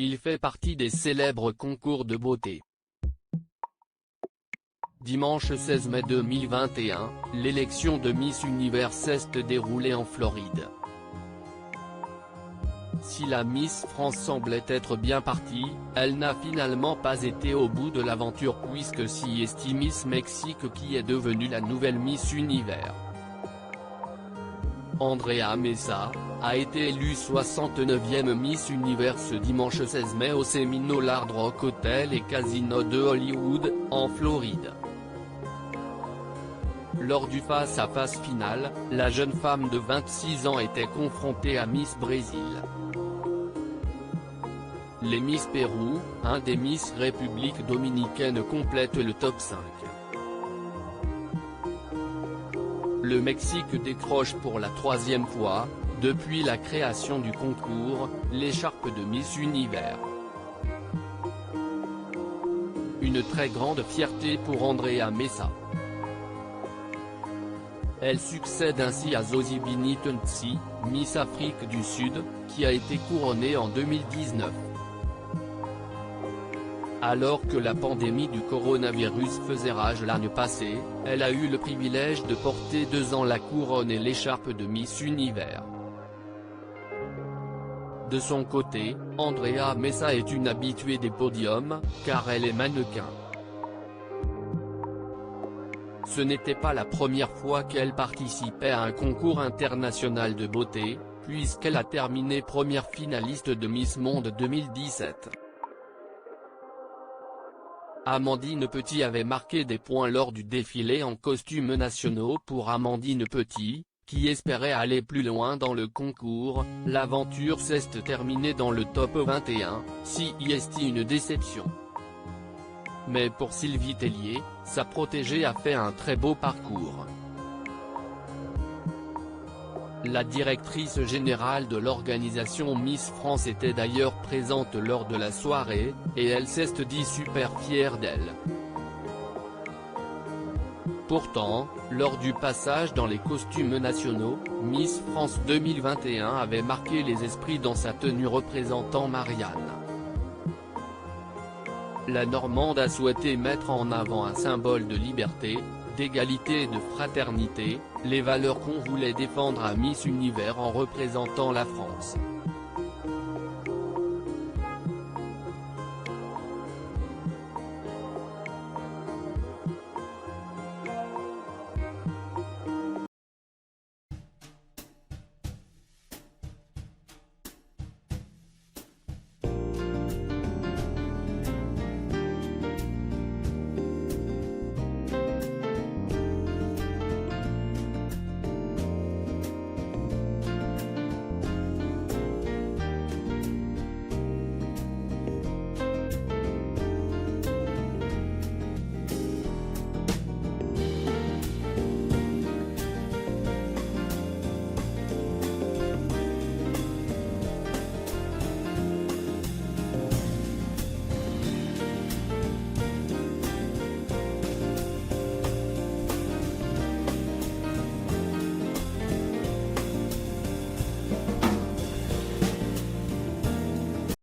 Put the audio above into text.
Il fait partie des célèbres concours de beauté. Dimanche 16 mai 2021, l'élection de Miss Univers s'est déroulée en Floride. Si la Miss France semblait être bien partie, elle n'a finalement pas été au bout de l'aventure puisque c'est Miss Mexique qui est devenue la nouvelle Miss Univers. Andrea Mesa a été élue 69e Miss Univers ce dimanche 16 mai au Seminole Hard Rock Hotel et Casino de Hollywood, en Floride. Lors du face-à-face final, la jeune femme de 26 ans était confrontée à Miss Brésil. Les Miss Pérou, un des Miss République Dominicaine complètent le top 5. Le Mexique décroche pour la troisième fois, depuis la création du concours, l'écharpe de Miss Univers. Une très grande fierté pour Andrea Mesa. Elle succède ainsi à Zozibini Ntsi, Miss Afrique du Sud, qui a été couronnée en 2019. Alors que la pandémie du coronavirus faisait rage l'année passée, elle a eu le privilège de porter 2 ans la couronne et l'écharpe de Miss Univers. De son côté, Andrea Mesa est une habituée des podiums, car elle est mannequin. Ce n'était pas la première fois qu'elle participait à un concours international de beauté, puisqu'elle a terminé première finaliste de Miss Monde 2017. Amandine Petit avait marqué des points lors du défilé en costumes nationaux. Pour Amandine Petit, qui espérait aller plus loin dans le concours, l'aventure s'est terminée dans le top 21, c'est une déception. Mais pour Sylvie Tellier, sa protégée a fait un très beau parcours. La directrice générale de l'organisation Miss France était d'ailleurs présente lors de la soirée, et elle s'est dit super fière d'elle. Pourtant, lors du passage dans les costumes nationaux, Miss France 2021 avait marqué les esprits dans sa tenue représentant Marianne. La Normande a souhaité mettre en avant un symbole de liberté, d'égalité et de fraternité, les valeurs qu'on voulait défendre à Miss Univers en représentant la France.